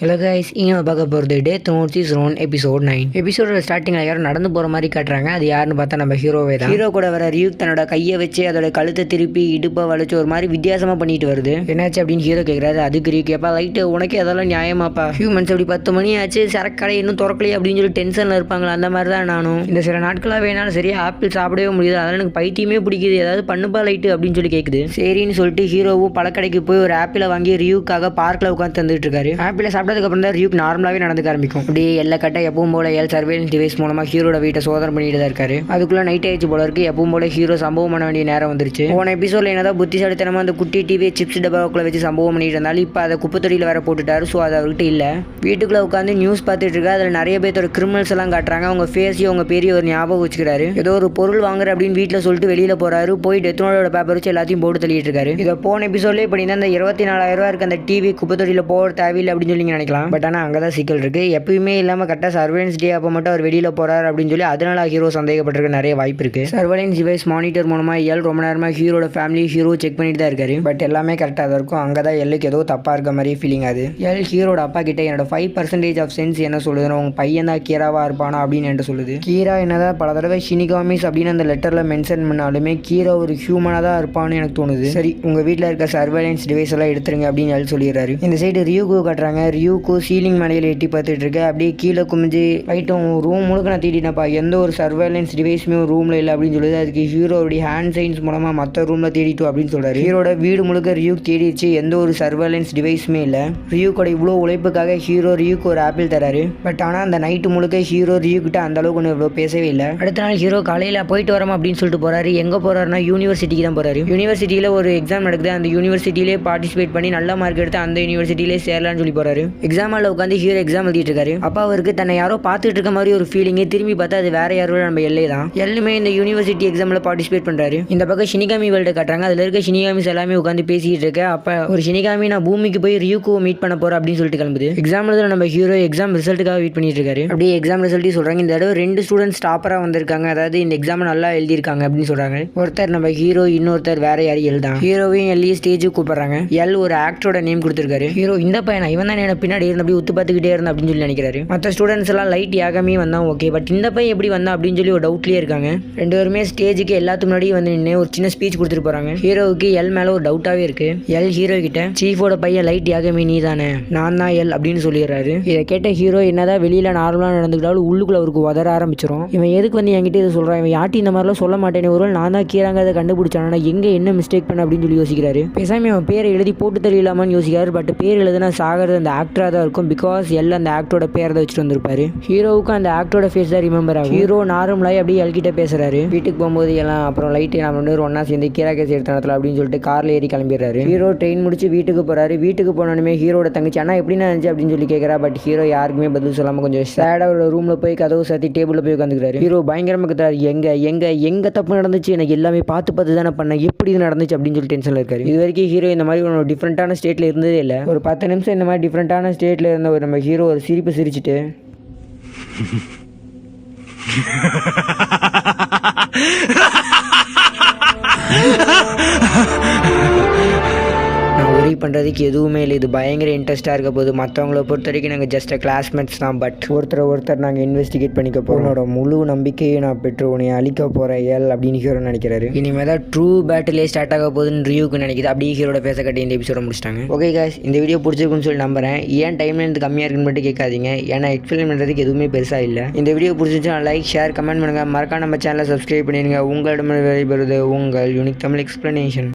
Hello guys, இங்கே பார்க்க போகிறது death notes is own episode 9. எபிசோட ஸ்டார்டிங்கில் யாரும் நடந்து போகிற மாதிரி காட்டுறாங்க. அது யாருன்னு பார்த்தா நம்ம ஹீரோவே தான். ஹீரோ கூட வர ரியூக் தன்னோட கையை வச்சு அதோட கழுத்தை திருப்பி இடுப்பை வளைச்சு ஒரு மாதிரி வித்தியாசமாக பண்ணிட்டு வருது. என்னாச்சு அப்படின்னு ஹீரோ கேட்குறாரு. அதுக்கு ரியூக் கேப்பா லைட்டு உனக்கு அதெல்லாம் நியாயமாப்பா, ஹியூமன்ஸ் அப்படி 10 மணி ஆச்சு சரக்கடை இன்னும் திறக்கலையே அப்படின்னு சொல்லி டென்ஷனில் இருப்பாங்களா, அந்த மாதிரி தான் நானும். இந்த சில நாட்களாக வேணாலும் சரியா ஆப்பிள் சாப்பிடவே முடியுது, அதெல்லாம் எனக்கு பைத்தியமே பிடிக்குது, ஏதாவது பண்ணுப்பா லைட்டு அப்படின்னு சொல்லி கேட்குது. சரின்னு சொல்லிட்டு ஹீரோவும் பழக்கடைக்கு போய் ஒரு ஆப்பிளை வாங்கி ரியூக்காக பார்க்கில் உட்காந்து தந்துட்டு இருக்காரு. ஆப்பிளை சாப்பிட்டதுக்கு அப்புறம் தான் ரியூக் நார்மலாகவே நடந்துக்க ஆரம்பிக்கும். அப்படியே எல்லா கட்ட எப்பவும் போல சர்வேலன்ஸ் டிவைஸ் மூலமாக ஹீரோட வீட்டை சோதனை பண்ணிட்டு தான் இருக்காரு. அதுக்குள்ள நைட் ஆயிடுச்சு போல இருக்கு. எப்பவும் போல ஹீரோ சம்பவம் பண்ண வேண்டிய நேரம் வந்துருச்சு. போன எபிசோட்ல என்னதான் புத்திசாலித்தனமா அந்த குட்டி டிவி சிப்ஸ் டப்பாக்குள்ள வச்சு சம்பவம் பண்ணிட்டு இருந்தாலும் இப்போ அதை குப்பத்தொடியில் வேற போட்டுட்டாரு. ஸோ அது அவர்கிட்ட இல்லை. வீட்டுக்குள்ள உட்காந்து நியூஸ் பார்த்துட்டு இருக்கா. அதில் நிறைய பேர்த்தோட கிரிமினல்ஸ் எல்லாம் காட்டுறாங்க. அவங்க ஃபேஸையும் அவங்க பெரிய ஒரு ஞாபகம் வச்சுக்கிறாரு. ஏதோ ஒரு பொருள் வாங்குற அப்படின்னு வீட்டில் சொல்லிட்டு வெளியில போறாரு. போய் டெத் நோட்டோட பேப்பர் வச்சு எல்லாத்தையும் போட்டு தள்ளிட்டு இருக்காரு. இதை போன எபிசோட்லேயே பண்ணியிருந்தா அந்த 24,000 ரூபா இருக்கு அந்த டிவி குப்பத்தொடியில் போக தேவையில்லை அப்படின்னு சொல்லி நினைக்கலாம். பட் ஆனால் அங்கே தான் சிக்கல் இருக்குது. எப்பயுமே இல்லாமல் கரெக்டாக சர்வேலன்ஸ் டே அப்போ மட்டும் அவர் வெளியில் போகிறார் அப்படின்னு சொல்லி அதனால ஹீரோ சந்தேகப்பட்டிருக்க நிறைய வாய்ப்பு இருக்குது. சர்வேலன்ஸ் டிவைஸ் மானிட்டர் மூலமாக எல் ரொம்ப நேரமாக ஹீரோட ஃபேமிலி ஹீரோ செக் பண்ணிட்டு தான் இருக்காரு. பட் எல்லாமே கரெக்டாக தான் இருக்கும். அங்கே தான் எல்லுக்கு ஏதோ தப்பாக இருக்க மாதிரி ஃபீலிங் ஆகுது. எல் ஹீரோட அப்பா கிட்ட என்னோட 5% ஆஃப் சென்ஸ் என்ன சொல்லுதுன்னா உங்க பையன் தான் கீராவாக இருப்பானா அப்படின்னு என்கிட்ட சொல்லுது. கீரா என்னதான் பல தடவை ஷினிகாமிஸ் அப்படின்னு அந்த லெட்டரில் மென்ஷன் பண்ணாலுமே கீரா ஒரு ஹியூமனாக தான் இருப்பான்னு எனக்கு தோணுது. சரி உங்கள் வீட்டில் இருக்க சர்வேலன்ஸ் டிவைஸ் எல்லாம் எடுத்துருங்க அப்படின்னு எல் சொல்லிடுறாரு. இந்த சைடு ரியூக்கு காட்டுறாங்க. ரியூக்கு சீலிங் மேலையில் எட்டி பார்த்துட்டு இருக்கு. அப்படியே கீழே குமிஞ்சு லைட்டும் ரூம் முழுக்க நான் தேடினப்பா எந்த ஒரு சர்வேலன்ஸ் டிவைஸுமே ரூமில் இல்லை அப்படின்னு சொல்லுது. அதுக்கு ஹீரோடைய ஹேண்ட் சைன்ஸ் மூலமாக மற்ற ரூமில் தேடிட்டோம் அப்படின்னு சொல்கிறாரு. ஹீரோட வீடு முழுக்க ரியூக் தேடிச்சு. எந்த ஒரு சர்வேலன்ஸ் டிவைஸுமே இல்லை. ரியூக்கோட இவ்வளோ உழைப்புக்காக ஹீரோ ரியூக்கு ஒரு ஆப்பிள் தராரு. பட் ஆனால் அந்த நைட்டு முழுக்க ஹீரோ ரியூக்கிட்ட அந்த அளவுக்கு ஒன்று இவ்வளோ பேசவே இல்லை. அடுத்த நாள் ஹீரோ காலையில் போயிட்டு வரோம் அப்படின்னு சொல்லிட்டு போகிறாரு. எங்கே போகிறாருன்னா யூனிவர்சிட்டிக்கு தான் போகிறாரு. யூனிவர்சிட்டியில் ஒரு எக்ஸாம் நடக்குது. அந்த யூனிவர்சிட்டியிலே பார்ட்டிசிபேட் பண்ணி நல்ல மார்க் எடுத்து அந்த யூனிவர்சிட்டியிலே சேரலான்னு சொல்லி போகிறாரு. எக்ஸாம் ஹாலில் உட்காந்து ஹீரோ எக்ஸாம் எழுதிட்டு இருக்காரு. அப்பா அவருக்கு தன்னை யாரோ பார்த்துட்டு இருக்க மாதிரி ஒரு ஃபீலிங்கு. திரும்பி பார்த்தா அது வேற யாரோ நம்ம எல்லை தான். எல்லாமே இந்த யூனிவர்சிட்டி எக்ஸாமில் பார்ட்டிசிபேட் பண்ணுறாரு. இந்த பக்கம் ஷினிகாமி வேர்ல்டு காட்டுறாங்க. அதில் இருக்க ஷினிகாமிஸ் எல்லாமே உட்காந்து பேசிட்டு இருக்க. அப்போ ஒரு ஷினிகாமி நான் பூமிக்கு போய் ரியூக்கோ மீட் பண்ண போகிறேன் அப்படின்னு சொல்லிட்டு கிளம்புது. எக்ஸாம் எழுத நம்ம ஹீரோ எக்ஸாம் ரிசல்ட்டுக்காக வெயிட் பண்ணிட்டு இருக்காரு. அப்படியே எக்ஸாம் ரிசல்ட்டையும் சொல்கிறாங்க. இந்த தடவை 2 ஸ்டூடெண்ட்ஸ் டாப்பராக வந்திருக்காங்க. அதாவது இந்த எக்ஸாம் நல்லா எழுதியிருக்காங்க அப்படின்னு சொல்கிறாங்க. ஒருத்தர் நம்ம ஹீரோ, இன்னொருத்தர் வேற யாரும் எழுதான். ஹீரோவையும் எல்லையும் ஸ்டேஜுக்கு கூப்பிடுறாங்க. எல் ஒரு ஆக்டரோட நேம் கொடுத்துருக்காரு. ஹீரோ இந்த பையனா இவன் தான் என்ன பின்னாடி இருந்து அப்படி உத்து பார்த்துக்கிட்டே இருந்தா அப்படின்னு சொல்லி நினைக்கிறாரு. மற்ற ஸ்டூடெண்ட்ஸ் எல்லாம் லைட் யாகமே வந்தான் ஓகே, பட் இந்த பையன் எப்படி வந்தா அப்படின்னு சொல்லி ஒரு டவுட்லேயே இருக்காங்க. 2 பேருமே ஸ்டேஜுக்கு எல்லாத்துக்கு முன்னாடி வந்து நின்று ஒரு சின்ன ஸ்பீச் கொடுத்துட்டு போறாங்க. ஹீரோவுக்கு எல் மேல ஒரு டவுட்டாவே இருக்கு. எல் ஹீரோ கிட்ட சீஃபோட பையன் லைட் யாகமே நீ தானே, நான் தான் எல் அப்படின்னு சொல்லிடுறாரு. இதை கேட்ட ஹீரோ என்னதான் வெளியில நார்மலாக நடந்துக்கிட்டாலும் உள்ளுக்குள்ள அவருக்கு உதற ஆரம்பிச்சிடும். இவன் எதுக்கு வந்து என்கிட்ட இதை சொல்றான், இவன் யாட்டி இந்த மாதிரிலாம் சொல்ல மாட்டேன்னு ஒரு நான் தான் கீராங்கிறத கண்டுபிடிச்சானா எங்க என்ன மிஸ்டேக் பண்ண அப்படின்னு சொல்லி யோசிக்கிறாரு. பேசாம அவன் பேரை எழுதி போட்டு தெரியலாமான்னு யோசிக்கிறாரு. பட் பேர் எழுதுனா சாகிறது அந்த ஆக்டரா தான் இருக்கும். பிகாஸ் எல் அந்த ஆக்டரோட பேரை தான் வச்சுட்டு வந்திருப்பாரு. ஹீரோவுக்கு அந்த ஆக்டரோட ஃபேஸ் தான் ரிமெம்பர் ஆகும். ஹீரோ நார்மலாகி அப்படியே எல்கிட்ட பேசுறாரு. வீட்டுக்கு போகும்போது எல்லாம் அப்புறம் லைட்டு நம்ம 2 பேரும் ஒன்னா சேர்ந்து கீரா கேஸ் எடுத்த இடத்துல அப்படின்னு சொல்லிட்டு கார்ல ஏறி கிளம்பிடுறாரு. ஹீரோ ட்ரெயின் முடிச்சு வீட்டுக்கு போறாரு. வீட்டுக்கு போனோடனே ஹீரோட தங்கச்சி அண்ணா எப்படின்னா இருந்துச்சு அப்படின்னு சொல்லி கேட்கறா. பட் ஹீரோ யாருக்குமே பதில் சொல்லாம கொஞ்சம் சேடா ஒரு ரூம்ல போய் கதவு சாத்தி டேபிள்ல போய் உட்காந்துக்கிறாரு. ஹீரோ பயங்கரமா கத்துறாரு. எங்க தப்பு நடந்துச்சு, எனக்கு எல்லாமே பார்த்து தானே பண்ண, எப்படி இது நடந்துச்சு அப்படின்னு சொல்லி டென்ஷன்ல இருக்காரு. இது வரைக்கும் ஹீரோ இந்த மாதிரி ஒரு டிஃப்ரெண்டான ஸ்டேட்ல இருந்ததே இல்லை. ஒரு 10 நிமிஷம் இந்த மாதிரி டிஃப்ரெண்டான ஸ்டேட்ல இருந்த ஒரு நம்ம ஹீரோ ஒரு சிரிப்பு சிரிச்சுட்டு நான் ஒரே பண்ணுறதுக்கு எதுவுமே இல்லை. இது பயங்கர இன்ட்ரெஸ்ட்டாக இருக்க போது. மற்றவங்கள பொறுத்த வரைக்கும் நாங்கள் ஜஸ்ட் கிளாஸ்மேட்ஸ் தான். பட் ஒருத்தர் நாங்கள் இன்வெஸ்டிகேட் பண்ணிக்க போகிறோம். என்னோட முழு நம்பிக்கையை நான் பெற்று உன்னை அழிக்க போகிறேன் எல் அப்படின்னு ஹீரோ நினைக்கிறாரு. இனிமேல் தான் ட்ரூ பேட்டிலே ஸ்டார்ட் ஆக போகுதுன்னு ரியூக்கு நினைக்கிது. அப்படியே ஹீரோட பேச கட்டி இந்த எபிசோட முடிச்சிட்டாங்க. ஓகே காய்ஸ், இந்த வீடியோ பிடிச்சிருக்குன்னு சொல்லி நம்புறேன். ஏன் டைம்ல கம்மியாக இருக்குன்னு மட்டும் கேட்காதீங்க. ஏன்னா எக்ஸ்பிளைன் பண்ணுறதுக்கு எதுவுமே பெருசாக இல்லை. இந்த வீடியோ பிடிச்சிருந்துச்சுன்னா லைக் ஷேர் கமெண்ட் பண்ணுங்கள். மறக்காம நம்ம சேனலை சப்ஸ்கிரைப் பண்ணிடுங்க. உங்களிடம் வெளிப்படுறது உங்கள் யூனிக் தமிழ் எக்ஸ்பிளனேஷன்.